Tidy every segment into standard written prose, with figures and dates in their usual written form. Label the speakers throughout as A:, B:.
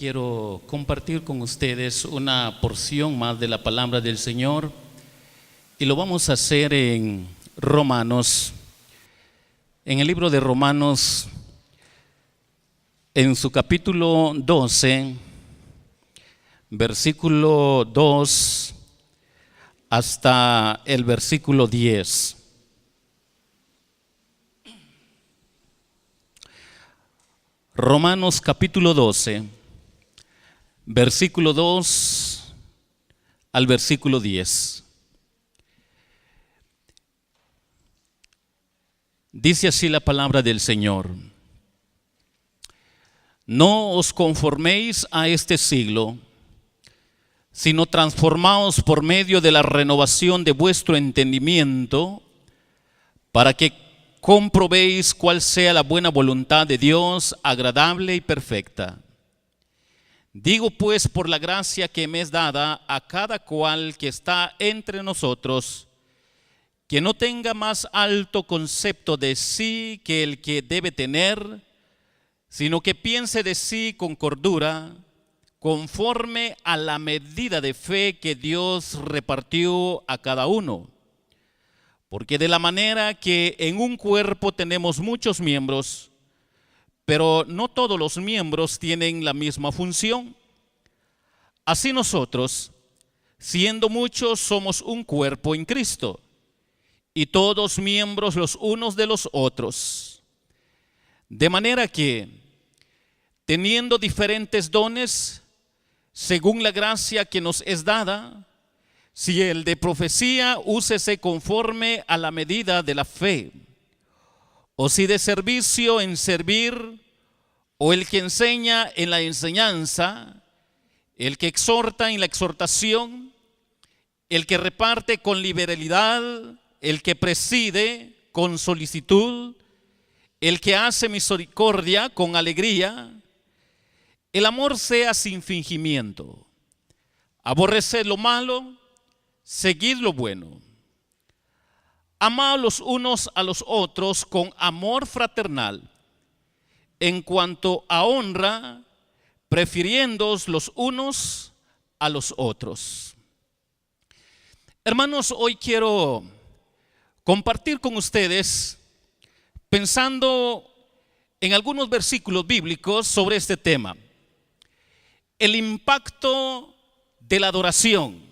A: quiero compartir con ustedes una porción más de la palabra del Señor y lo vamos a hacer en Romanos, en el libro de Romanos, en su capítulo 12, versículo 2 hasta el versículo 10. Romanos capítulo 12, versículo 2 al versículo 10. Dice así la palabra del Señor: No os conforméis a este siglo, sino transformaos por medio de la renovación de vuestro entendimiento, para que comprobéis cuál sea la buena voluntad de Dios, agradable y perfecta. Digo pues, por la gracia que me es dada a cada cual que está entre nosotros, que no tenga más alto concepto de sí que el que debe tener, sino que piense de sí con cordura, conforme a la medida de fe que Dios repartió a cada uno. Porque de la manera que en un cuerpo tenemos muchos miembros, pero no todos los miembros tienen la misma función, así nosotros, siendo muchos, somos un cuerpo en Cristo, y todos miembros los unos de los otros. De manera que, teniendo diferentes dones, según la gracia que nos es dada, si el de profecía, úsese conforme a la medida de la fe, o si de servicio, en servir, o el que enseña, en la enseñanza, el que exhorta, en la exhortación, el que reparte con liberalidad, el que preside con solicitud, el que hace misericordia con alegría. El amor sea sin fingimiento. Aborreced lo malo, seguid lo bueno. Amad los unos a los otros con amor fraternal. En cuanto a honra, prefiriéndoos los unos a los otros. Hermanos, hoy quiero compartir con ustedes, pensando en algunos versículos bíblicos sobre este tema. El impacto de la adoración.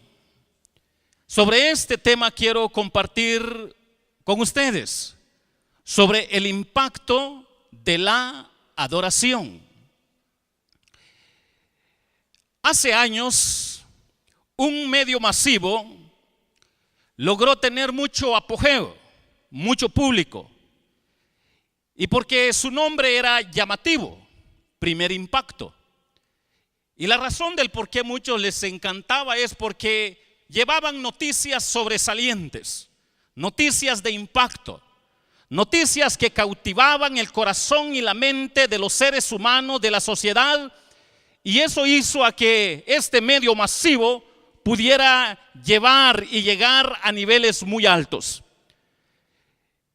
A: Sobre este tema quiero compartir con ustedes, sobre el impacto de la adoración. Hace años, un medio masivo logró tener mucho apogeo, mucho público, y porque su nombre era llamativo, Primer Impacto. Y la razón del por qué a muchos les encantaba es porque llevaban noticias sobresalientes, noticias de impacto, noticias que cautivaban el corazón y la mente de los seres humanos, de la sociedad, y eso hizo a que este medio masivo pudiera llevar y llegar a niveles muy altos.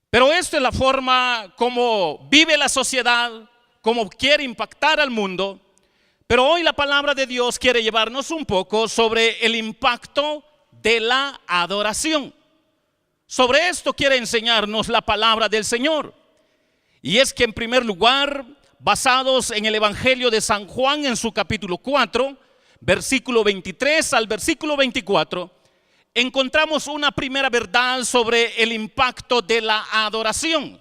A: Pero esto es la forma como vive la sociedad, como quiere impactar al mundo. Pero hoy la palabra de Dios quiere llevarnos un poco sobre el impacto de la adoración. Sobre esto quiere enseñarnos la palabra del Señor. Y es que en primer lugar, basados en el Evangelio de San Juan en su capítulo 4, versículo 23 al versículo 24, encontramos una primera verdad sobre el impacto de la adoración.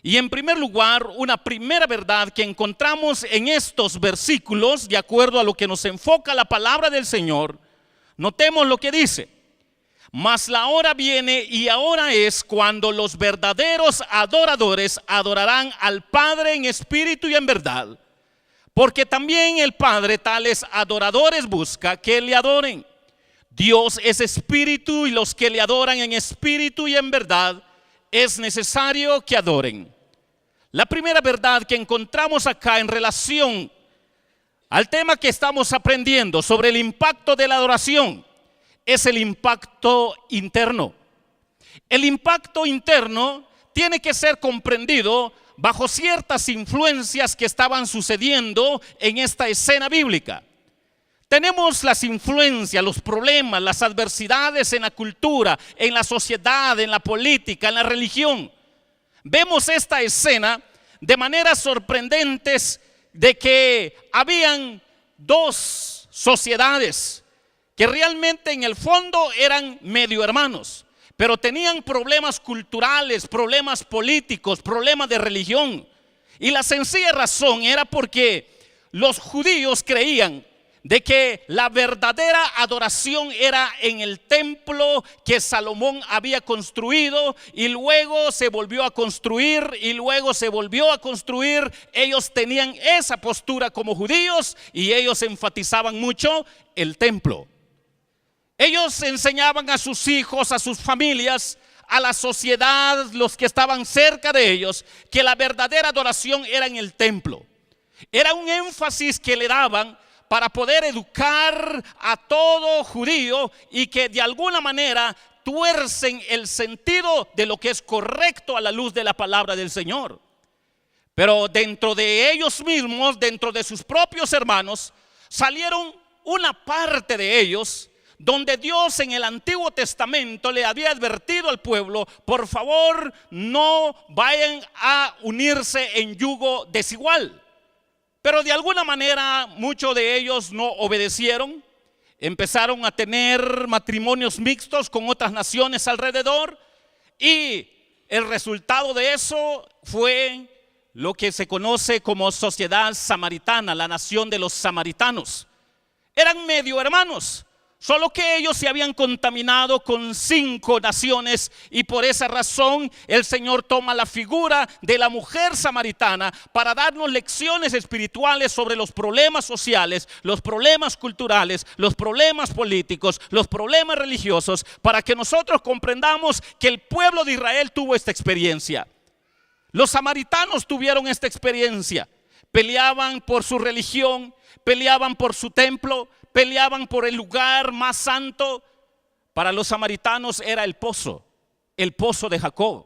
A: Y en primer lugar, una primera verdad que encontramos en estos versículos, de acuerdo a lo que nos enfoca la palabra del Señor, notemos lo que dice: Mas la hora viene y ahora es cuando los verdaderos adoradores adorarán al Padre en espíritu y en verdad, porque también el Padre tales adoradores busca que le adoren. Dios es espíritu y los que le adoran en espíritu y en verdad es necesario que adoren. La primera verdad que encontramos acá en relación al tema que estamos aprendiendo sobre el impacto de la adoración es el impacto interno. El impacto interno tiene que ser comprendido bajo ciertas influencias que estaban sucediendo en esta escena bíblica. Tenemos las influencias, los problemas, las adversidades en la cultura, en la sociedad, en la política, en la religión. Vemos esta escena de maneras sorprendentes de que habían dos sociedades que realmente en el fondo eran medio hermanos, pero tenían problemas culturales, problemas políticos, problemas de religión. Y la sencilla razón era porque los judíos creían de que la verdadera adoración era en el templo que Salomón había construido y luego se volvió a construir y luego se volvió a construir. Ellos tenían esa postura como judíos y ellos enfatizaban mucho el templo. Ellos enseñaban a sus hijos, a sus familias, a la sociedad, los que estaban cerca de ellos, que la verdadera adoración era en el templo. Era un énfasis que le daban para poder educar a todo judío y que de alguna manera tuercen el sentido de lo que es correcto a la luz de la palabra del Señor. Pero dentro de ellos mismos, dentro de sus propios hermanos, salieron una parte de ellos donde Dios en el Antiguo Testamento le había advertido al pueblo: por favor, no vayan a unirse en yugo desigual. Pero de alguna manera muchos de ellos no obedecieron, empezaron a tener matrimonios mixtos con otras naciones alrededor y el resultado de eso fue lo que se conoce como sociedad samaritana, la nación de los samaritanos. Eran medio hermanos, solo que ellos se habían contaminado con 5 naciones y por esa razón el Señor toma la figura de la mujer samaritana para darnos lecciones espirituales sobre los problemas sociales, los problemas culturales, los problemas políticos, los problemas religiosos, para que nosotros comprendamos que el pueblo de Israel tuvo esta experiencia. Los samaritanos tuvieron esta experiencia, peleaban por su religión, peleaban por su templo, peleaban por el lugar más santo. Para los samaritanos era el pozo de Jacob.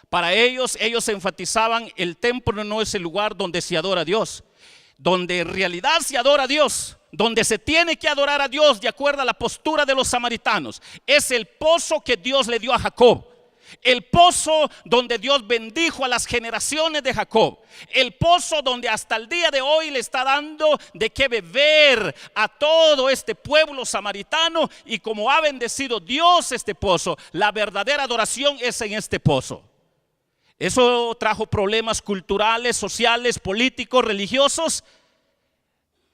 A: Para ellos enfatizaban: el templo no es el lugar donde se adora a Dios. Donde en realidad se adora a Dios, donde se tiene que adorar a Dios de acuerdo a la postura de los samaritanos, es el pozo que Dios le dio a Jacob. El pozo donde Dios bendijo a las generaciones de Jacob. El pozo donde hasta el día de hoy le está dando de qué beber a todo este pueblo samaritano. Y como ha bendecido Dios este pozo, la verdadera adoración es en este pozo. Eso trajo problemas culturales, sociales, políticos, religiosos.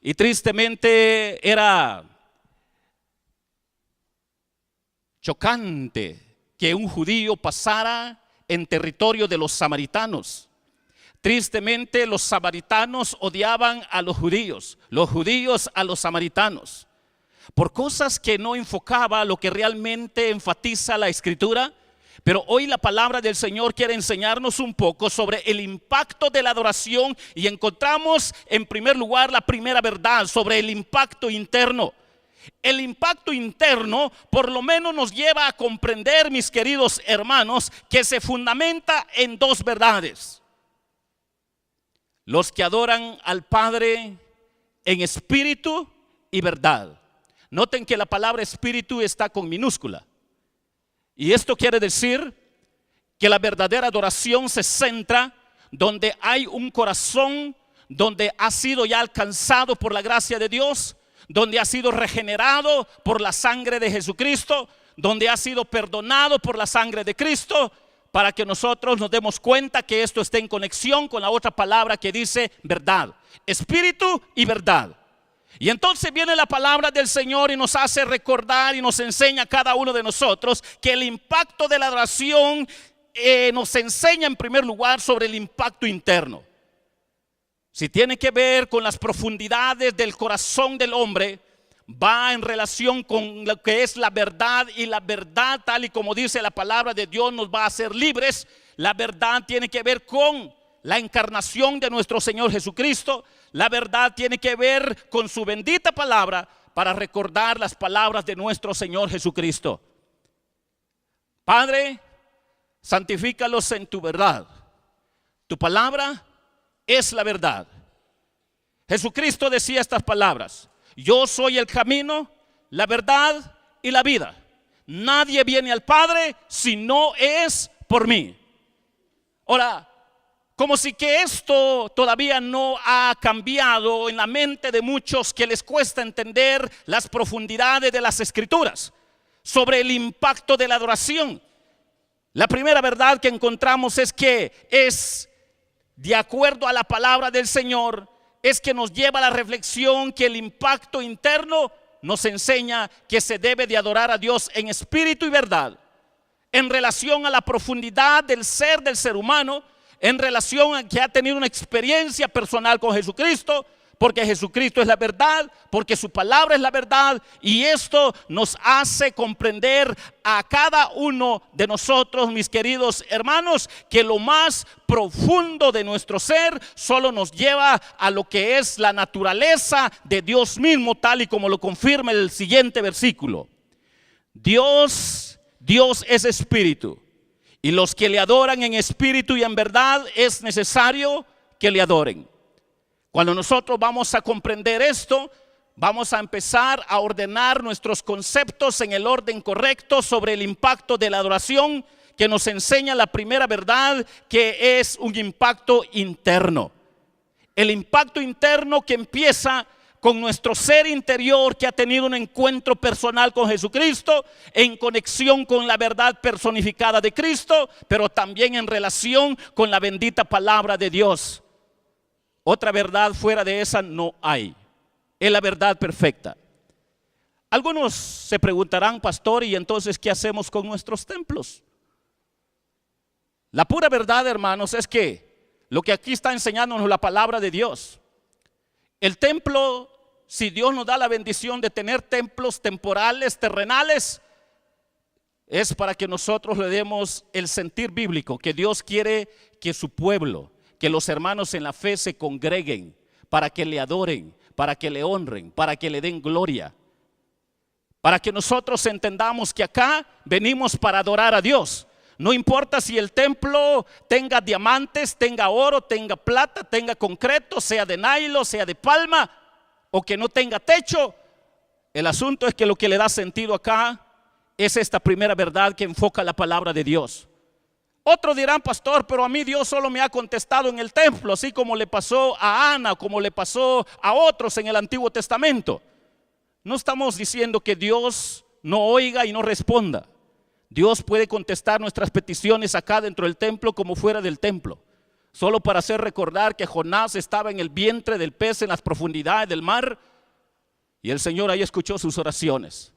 A: Y tristemente era chocante que un judío pasara en territorio de los samaritanos. Tristemente los samaritanos odiaban a los judíos a los samaritanos, por cosas que no enfocaba lo que realmente enfatiza la Escritura. Pero hoy la palabra del Señor quiere enseñarnos un poco sobre el impacto de la adoración y encontramos en primer lugar la primera verdad sobre el impacto interno. El impacto interno por lo menos nos lleva a comprender, mis queridos hermanos, que se fundamenta en 2 verdades. Los que adoran al Padre en espíritu y verdad. Noten que la palabra espíritu está con minúscula. Y esto quiere decir que la verdadera adoración se centra donde hay un corazón, donde ha sido ya alcanzado por la gracia de Dios, donde ha sido regenerado por la sangre de Jesucristo, donde ha sido perdonado por la sangre de Cristo, para que nosotros nos demos cuenta que esto está en conexión con la otra palabra que dice verdad, espíritu y verdad. Y entonces viene la palabra del Señor y nos hace recordar y nos enseña a cada uno de nosotros que el impacto de la adoración nos enseña en primer lugar sobre el impacto interno. Si tiene que ver con las profundidades del corazón del hombre, va en relación con lo que es la verdad, y la verdad, tal y como dice la palabra de Dios, nos va a hacer libres. La verdad tiene que ver con la encarnación de nuestro Señor Jesucristo. La verdad tiene que ver con su bendita palabra para recordar las palabras de nuestro Señor Jesucristo. Padre, santifícalos en tu verdad. Tu palabra es la verdad. Jesucristo decía estas palabras: yo soy el camino, la verdad y la vida. Nadie viene al Padre si no es por mí. Ahora, como si que esto todavía no ha cambiado en la mente de muchos que les cuesta entender las profundidades de las Escrituras sobre el impacto de la adoración. La primera verdad que encontramos es que es de acuerdo a la palabra del Señor, es que nos lleva a la reflexión que el impacto interno nos enseña que se debe de adorar a Dios en espíritu y verdad, en relación a la profundidad del ser humano, en relación a que ha tenido una experiencia personal con Jesucristo, porque Jesucristo es la verdad, porque su palabra es la verdad, y esto nos hace comprender a cada uno de nosotros, mis queridos hermanos, que lo más profundo de nuestro ser solo nos lleva a lo que es la naturaleza de Dios mismo, tal y como lo confirma el siguiente versículo. Dios es espíritu, y los que le adoran en espíritu y en verdad es necesario que le adoren. Cuando nosotros vamos a comprender esto, vamos a empezar a ordenar nuestros conceptos en el orden correcto sobre el impacto de la adoración, que nos enseña la primera verdad, que es un impacto interno. El impacto interno que empieza con nuestro ser interior, que ha tenido un encuentro personal con Jesucristo, en conexión con la verdad personificada de Cristo, pero también en relación con la bendita palabra de Dios. Otra verdad fuera de esa no hay. Es la verdad perfecta. Algunos se preguntarán: pastor, ¿y entonces qué hacemos con nuestros templos? La pura verdad, hermanos, es que lo que aquí está enseñándonos la palabra de Dios, el templo, si Dios nos da la bendición de tener templos temporales, terrenales, es para que nosotros le demos el sentir bíblico, que Dios quiere que su pueblo, que los hermanos en la fe se congreguen para que le adoren, para que le honren, para que le den gloria, para que nosotros entendamos que acá venimos para adorar a Dios. No importa si el templo tenga diamantes, tenga oro, tenga plata, tenga concreto, sea de nylon, sea de palma, o que no tenga techo. El asunto es que lo que le da sentido acá es esta primera verdad que enfoca la palabra de Dios. Otros dirán: pastor, pero a mí Dios solo me ha contestado en el templo, así como le pasó a Ana, como le pasó a otros en el Antiguo Testamento. No estamos diciendo que Dios no oiga y no responda. Dios puede contestar nuestras peticiones acá dentro del templo como fuera del templo. Solo para hacer recordar que Jonás estaba en el vientre del pez en las profundidades del mar, y el Señor ahí escuchó sus oraciones.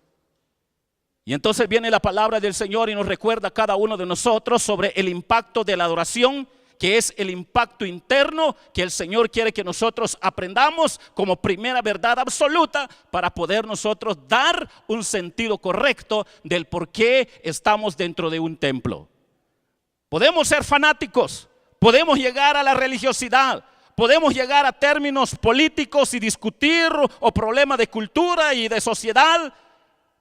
A: Y entonces viene la palabra del Señor y nos recuerda a cada uno de nosotros sobre el impacto de la adoración, que es el impacto interno que el Señor quiere que nosotros aprendamos como primera verdad absoluta, para poder nosotros dar un sentido correcto del por qué estamos dentro de un templo. Podemos ser fanáticos, podemos llegar a la religiosidad, podemos llegar a términos políticos y discutir, o problemas de cultura y de sociedad,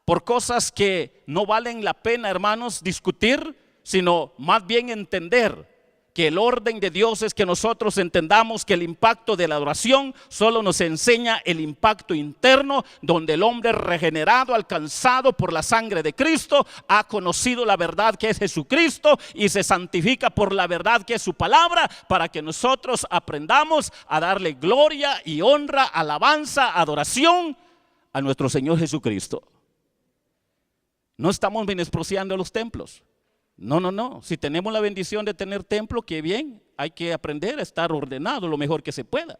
A: por cosas que no valen la pena, hermanos, discutir, sino más bien entender que el orden de Dios es que nosotros entendamos que el impacto de la adoración solo nos enseña el impacto interno, donde el hombre regenerado, alcanzado por la sangre de Cristo, ha conocido la verdad que es Jesucristo y se santifica por la verdad que es su palabra, para que nosotros aprendamos a darle gloria y honra, alabanza, adoración a nuestro Señor Jesucristo. No estamos menospreciando los templos. No. Si tenemos la bendición de tener templo, qué bien. Hay que aprender a estar ordenado lo mejor que se pueda.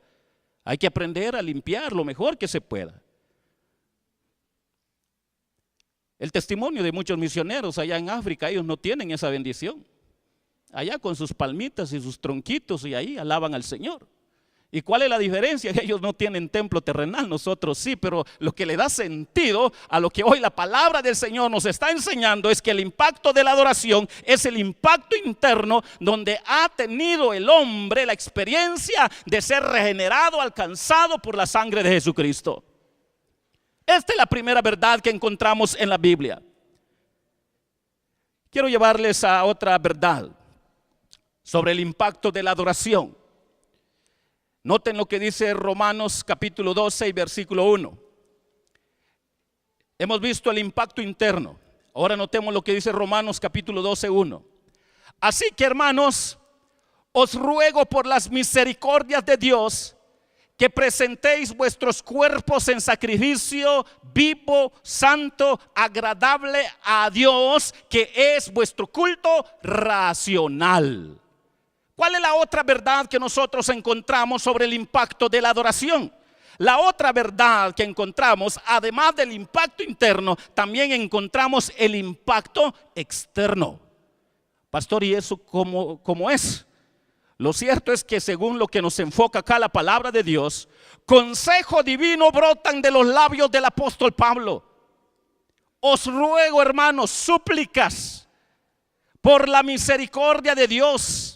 A: Hay que aprender a limpiar lo mejor que se pueda. El testimonio de muchos misioneros allá en África, ellos no tienen esa bendición. Allá con sus palmitas y sus tronquitos, y ahí alaban al Señor. ¿Y cuál es la diferencia? Que ellos no tienen templo terrenal, nosotros sí, pero lo que le da sentido a lo que hoy la palabra del Señor nos está enseñando es que el impacto de la adoración es el impacto interno, donde ha tenido el hombre la experiencia de ser regenerado, alcanzado por la sangre de Jesucristo. Esta es la primera verdad que encontramos en la Biblia. Quiero llevarles a otra verdad. sobre el impacto de la adoración. Noten lo que dice Romanos capítulo 12 y versículo 1. Hemos visto el impacto interno. Ahora notemos lo que dice Romanos capítulo 12, 1. Así que, hermanos, os ruego por las misericordias de Dios que presentéis vuestros cuerpos en sacrificio vivo, santo, agradable a Dios, que es vuestro culto racional. ¿Cuál es la otra verdad que nosotros encontramos sobre el impacto de la adoración? La otra verdad que encontramos, además del impacto interno, también encontramos el impacto externo. Pastor, ¿y eso cómo es? Lo cierto es que según lo que nos enfoca acá la palabra de Dios, consejo divino brotan de los labios del apóstol Pablo. Os ruego, hermanos, súplicas por la misericordia de Dios.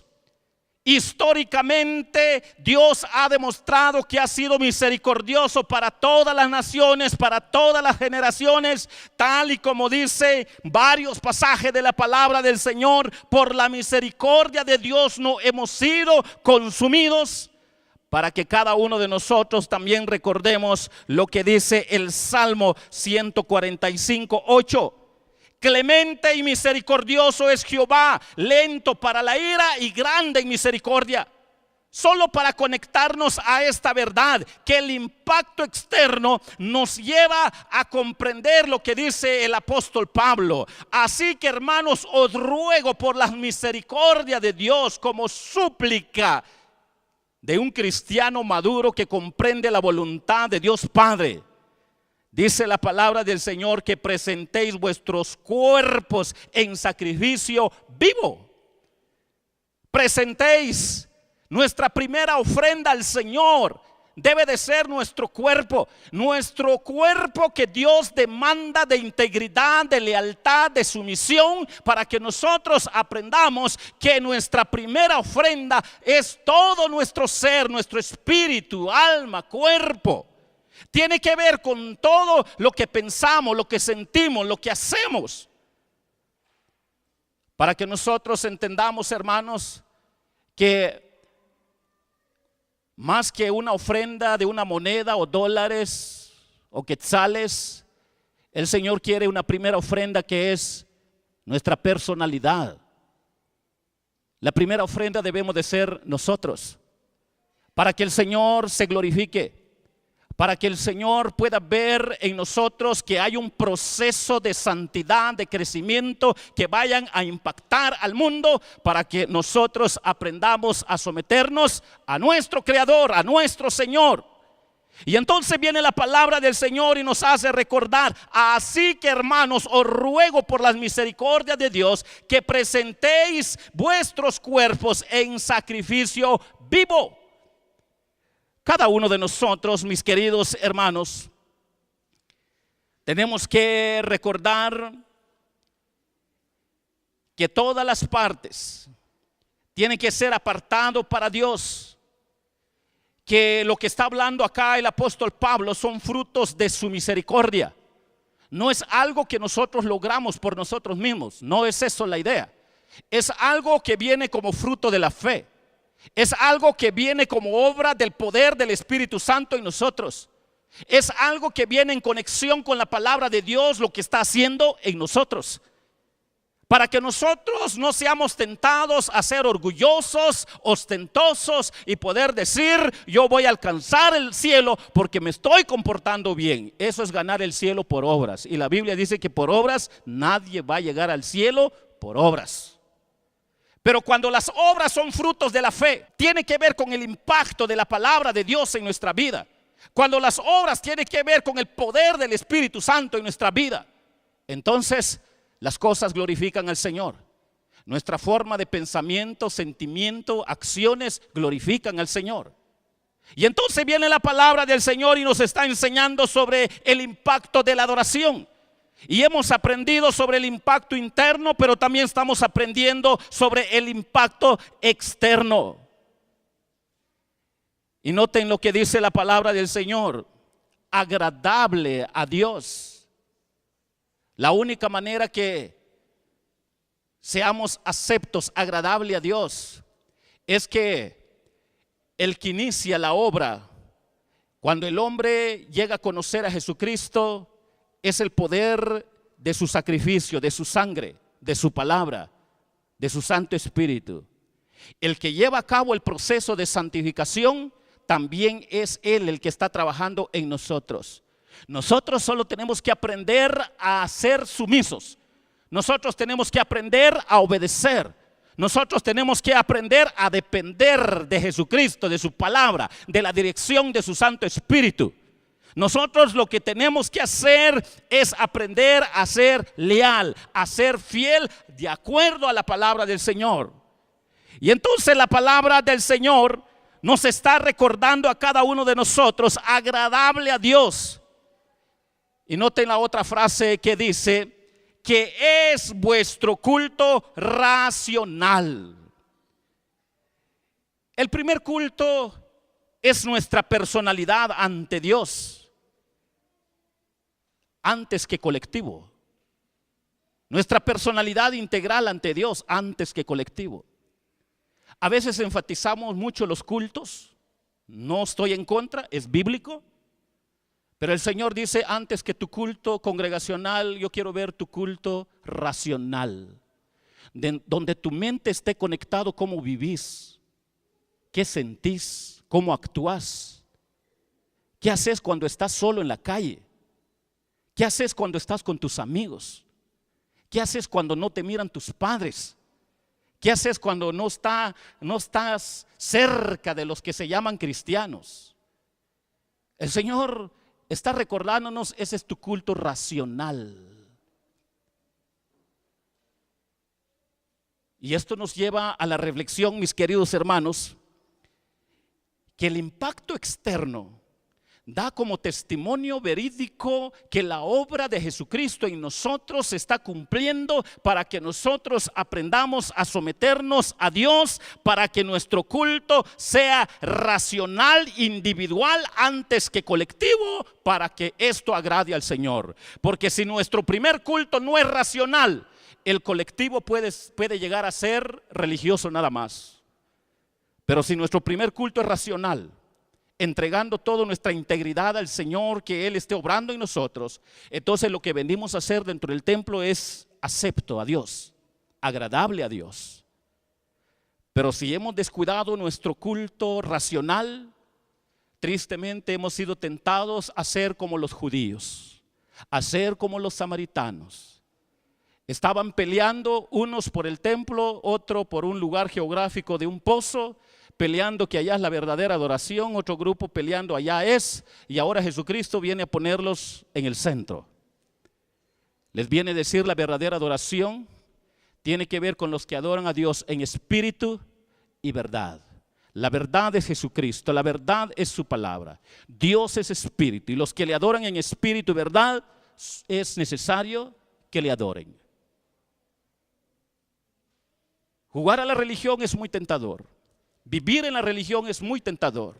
A: Históricamente Dios ha demostrado que ha sido misericordioso para todas las naciones, para todas las generaciones, tal y como dice varios pasajes de la palabra del Señor. Por la misericordia de Dios no hemos sido consumidos, para que cada uno de nosotros también recordemos lo que dice el Salmo 145, 8. Clemente y misericordioso es Jehová, lento para la ira y grande en misericordia. Solo para conectarnos a esta verdad, que el impacto externo nos lleva a comprender lo que dice el apóstol Pablo. Así que, hermanos, os ruego por la misericordia de Dios, como súplica de un cristiano maduro que comprende la voluntad de Dios Padre. Dice la palabra del Señor que presentéis vuestros cuerpos en sacrificio vivo. Presentéis. Nuestra primera ofrenda al Señor debe de ser nuestro cuerpo que Dios demanda de integridad, de lealtad, de sumisión, para que nosotros aprendamos que nuestra primera ofrenda es todo nuestro ser, nuestro espíritu, alma, cuerpo. Tiene que ver con todo lo que pensamos, lo que sentimos, lo que hacemos. Para que nosotros entendamos, hermanos, que más que una ofrenda de una moneda o dólares o quetzales, el Señor quiere una primera ofrenda que es nuestra personalidad. La primera ofrenda debemos de ser nosotros, para que el Señor se glorifique. Para que el Señor pueda ver en nosotros que hay un proceso de santidad, de crecimiento, que vayan a impactar al mundo, para que nosotros aprendamos a someternos a nuestro Creador, a nuestro Señor. Y entonces viene la palabra del Señor y nos hace recordar: así que, hermanos, os ruego por las misericordias de Dios que presentéis vuestros cuerpos en sacrificio vivo. Cada uno de nosotros, mis queridos hermanos, tenemos que recordar que todas las partes tienen que ser apartado para Dios. Que lo que está hablando acá el apóstol Pablo son frutos de su misericordia. No es algo que nosotros logramos por nosotros mismos, no es eso la idea. Es algo que viene como fruto de la fe. Es algo que viene como obra del poder del Espíritu Santo en nosotros. Es algo que viene en conexión con la palabra de Dios, lo que está haciendo en nosotros. Para que nosotros no seamos tentados a ser orgullosos, ostentosos y poder decir: yo voy a alcanzar el cielo porque me estoy comportando bien. Eso es ganar el cielo por obras. Y la Biblia dice que por obras nadie va a llegar al cielo por obras. Pero cuando las obras son frutos de la fe, tiene que ver con el impacto de la palabra de Dios en nuestra vida. Cuando las obras tienen que ver con el poder del Espíritu Santo en nuestra vida, entonces las cosas glorifican al Señor. Nuestra forma de pensamiento, sentimiento, acciones glorifican al Señor. Y entonces viene la palabra del Señor y nos está enseñando sobre el impacto de la adoración. Y hemos aprendido sobre el impacto interno, pero también estamos aprendiendo sobre el impacto externo. Y noten lo que dice la palabra del Señor: agradable a Dios. La única manera que seamos aceptos, agradable a Dios, es que el que inicia la obra, cuando el hombre llega a conocer a Jesucristo, es el poder de su sacrificio, de su sangre, de su palabra, de su Santo Espíritu. El que lleva a cabo el proceso de santificación, también es Él el que está trabajando en nosotros. Nosotros solo tenemos que aprender a ser sumisos. Nosotros tenemos que aprender a obedecer. Nosotros tenemos que aprender a depender de Jesucristo, de su palabra, de la dirección de su Santo Espíritu. Nosotros lo que tenemos que hacer es aprender a ser leal, a ser fiel de acuerdo a la palabra del Señor. Y entonces la palabra del Señor nos está recordando a cada uno de nosotros agradable a Dios. Y noten la otra frase que dice que es vuestro culto racional. El primer culto es nuestra personalidad ante Dios, antes que colectivo. Nuestra personalidad integral ante Dios antes que colectivo. A veces enfatizamos mucho los cultos. No estoy en contra, es bíblico. Pero el Señor dice, antes que tu culto congregacional, yo quiero ver tu culto racional. Donde tu mente esté conectado cómo vivís, qué sentís, cómo actúas. ¿Qué haces cuando estás solo en la calle? ¿Qué haces cuando estás con tus amigos? ¿Qué haces cuando no te miran tus padres? ¿Qué haces cuando no estás cerca de los que se llaman cristianos? El Señor está recordándonos, ese es tu culto racional. Y esto nos lleva a la reflexión, mis queridos hermanos, que el impacto externo da como testimonio verídico que la obra de Jesucristo en nosotros se está cumpliendo para que nosotros aprendamos a someternos a Dios, para que nuestro culto sea racional, individual antes que colectivo, para que esto agrade al Señor. Porque si nuestro primer culto no es racional, el colectivo puede llegar a ser religioso nada más. Pero si nuestro primer culto es racional, entregando toda nuestra integridad al Señor, que Él esté obrando en nosotros, entonces lo que venimos a hacer dentro del templo es acepto a Dios, agradable a Dios. Pero si hemos descuidado nuestro culto racional, tristemente hemos sido tentados a ser como los judíos, a ser como los samaritanos. Estaban peleando unos por el templo, otro por un lugar geográfico de un pozo, peleando que allá es la verdadera adoración, otro grupo peleando allá es, y ahora Jesucristo viene a ponerlos en el centro. Les viene a decir la verdadera adoración tiene que ver con los que adoran a Dios en espíritu y verdad. La verdad es Jesucristo, la verdad es su palabra. Dios es espíritu y los que le adoran en espíritu y verdad es necesario que le adoren. Jugar a la religión es muy tentador. Vivir en la religión es muy tentador.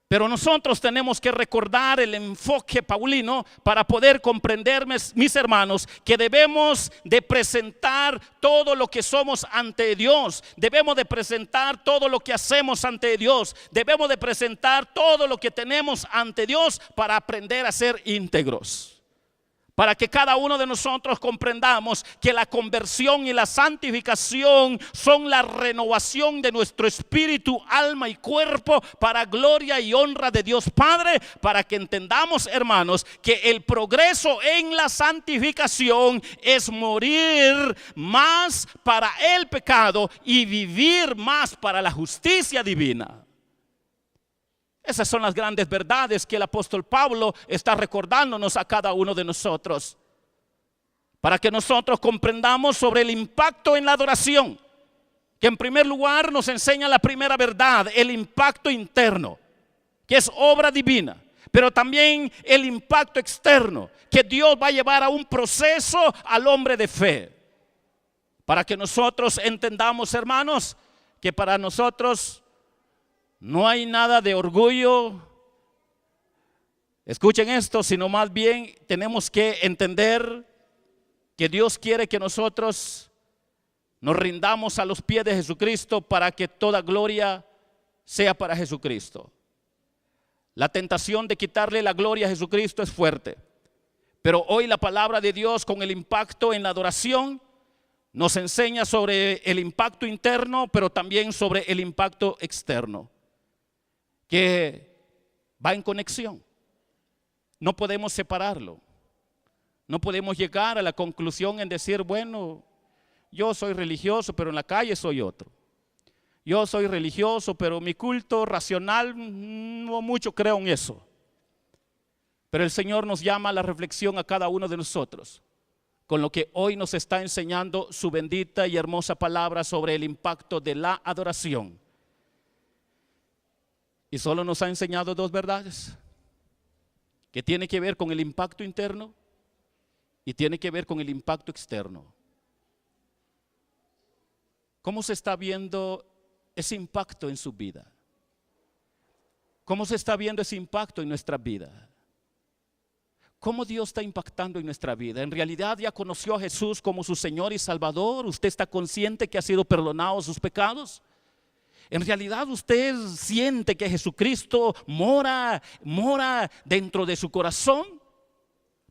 A: Pero nosotros tenemos que recordar el enfoque paulino para poder comprender, mis hermanos, que debemos de presentar todo lo que somos ante Dios. Debemos de presentar todo lo que hacemos ante Dios. Debemos de presentar todo lo que tenemos ante Dios para aprender a ser íntegros. Para que cada uno de nosotros comprendamos que la conversión y la santificación son la renovación de nuestro espíritu, alma y cuerpo para gloria y honra de Dios Padre, para que entendamos, hermanos, que el progreso en la santificación es morir más para el pecado y vivir más para la justicia divina. Esas son las grandes verdades que el apóstol Pablo está recordándonos a cada uno de nosotros, para que nosotros comprendamos sobre el impacto en la adoración, que en primer lugar nos enseña la primera verdad, el impacto interno, que es obra divina, pero también el impacto externo, que Dios va a llevar a un proceso al hombre de fe, para que nosotros entendamos, hermanos, que para nosotros no hay nada de orgullo. Escuchen esto, sino más bien tenemos que entender que Dios quiere que nosotros nos rindamos a los pies de Jesucristo para que toda gloria sea para Jesucristo. La tentación de quitarle la gloria a Jesucristo es fuerte, pero hoy la palabra de Dios, con el impacto en la adoración, nos enseña sobre el impacto interno, pero también sobre el impacto externo, que va en conexión. No podemos separarlo. No podemos llegar a la conclusión en decir, bueno, yo soy religioso, pero en la calle soy otro. Yo soy religioso, pero mi culto racional, no mucho creo en eso. Pero el Señor nos llama a la reflexión a cada uno de nosotros, con lo que hoy nos está enseñando su bendita y hermosa palabra sobre el impacto de la adoración. Y solo nos ha enseñado dos verdades, que tiene que ver con el impacto interno y tiene que ver con el impacto externo. ¿Cómo se está viendo ese impacto en su vida? ¿Cómo se está viendo ese impacto en nuestra vida? ¿Cómo Dios está impactando en nuestra vida? ¿En realidad ya conoció a Jesús como su Señor y Salvador? ¿Usted está consciente que ha sido perdonado sus pecados? ¿En realidad usted siente que Jesucristo mora dentro de su corazón?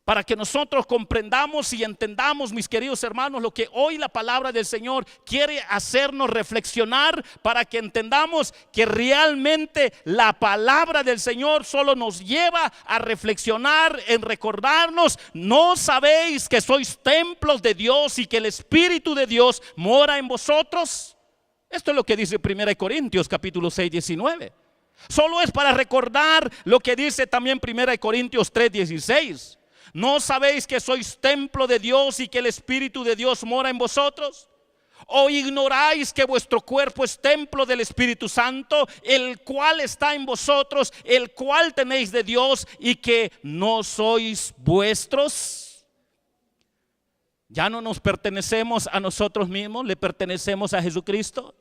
A: Para que nosotros comprendamos y entendamos, mis queridos hermanos, lo que hoy la palabra del Señor quiere hacernos reflexionar, para que entendamos que realmente la palabra del Señor solo nos lleva a reflexionar, en recordarnos: ¿no sabéis que sois templos de Dios y que el Espíritu de Dios mora en vosotros? Esto es lo que dice 1 Corintios capítulo 6, 19. Solo es para recordar lo que dice también 1 Corintios 3, 16. ¿No sabéis que sois templo de Dios y que el Espíritu de Dios mora en vosotros? ¿O ignoráis que vuestro cuerpo es templo del Espíritu Santo, el cual está en vosotros, el cual tenéis de Dios, y que no sois vuestros? Ya no nos pertenecemos a nosotros mismos, le pertenecemos a Jesucristo.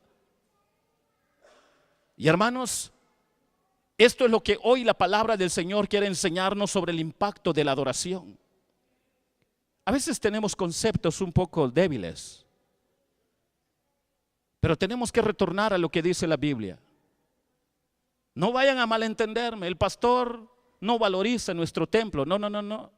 A: Y hermanos, esto es lo que hoy la palabra del Señor quiere enseñarnos sobre el impacto de la adoración. A veces tenemos conceptos un poco débiles, pero tenemos que retornar a lo que dice la Biblia. No vayan a malentenderme, el pastor no valoriza nuestro templo, no.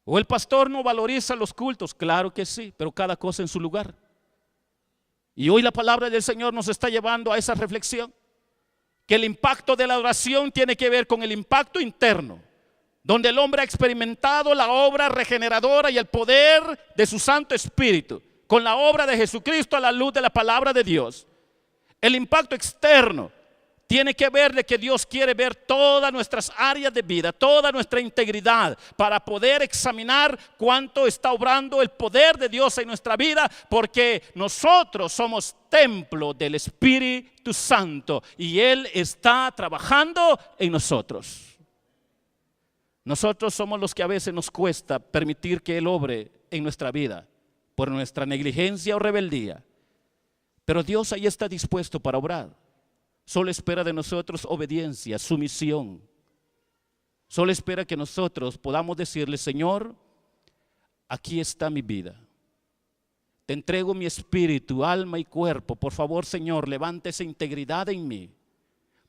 A: O el pastor no valoriza los cultos, claro que sí, pero cada cosa en su lugar. Y hoy la palabra del Señor nos está llevando a esa reflexión, que el impacto de la adoración tiene que ver con el impacto interno, donde el hombre ha experimentado la obra regeneradora y el poder de su Santo Espíritu, con la obra de Jesucristo a la luz de la palabra de Dios. El impacto externo tiene que ver de que Dios quiere ver todas nuestras áreas de vida, toda nuestra integridad, para poder examinar cuánto está obrando el poder de Dios en nuestra vida, porque nosotros somos templo del Espíritu Santo y Él está trabajando en nosotros. Nosotros somos los que a veces nos cuesta permitir que Él obre en nuestra vida por nuestra negligencia o rebeldía, pero Dios ahí está dispuesto para obrar. Solo espera de nosotros obediencia, sumisión. Solo espera que nosotros podamos decirle: Señor, aquí está mi vida. Te entrego mi espíritu, alma y cuerpo. Por favor, Señor, levante esa integridad en mí.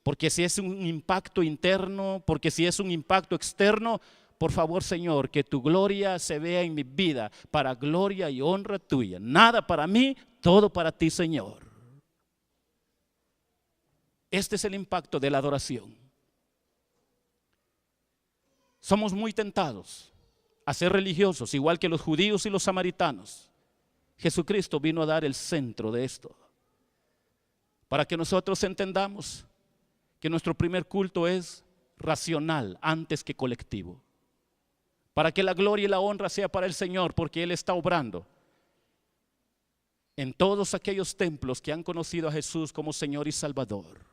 A: Porque si es un impacto interno, porque si es un impacto externo, por favor, Señor, que tu gloria se vea en mi vida, para gloria y honra tuya. Nada para mí, todo para ti, Señor. Este es el impacto de la adoración. Somos muy tentados a ser religiosos, igual que los judíos y los samaritanos. Jesucristo vino a dar el centro de esto, para que nosotros entendamos que nuestro primer culto es racional antes que colectivo, para que la gloria y la honra sea para el Señor, porque Él está obrando en todos aquellos templos que han conocido a Jesús como Señor y Salvador.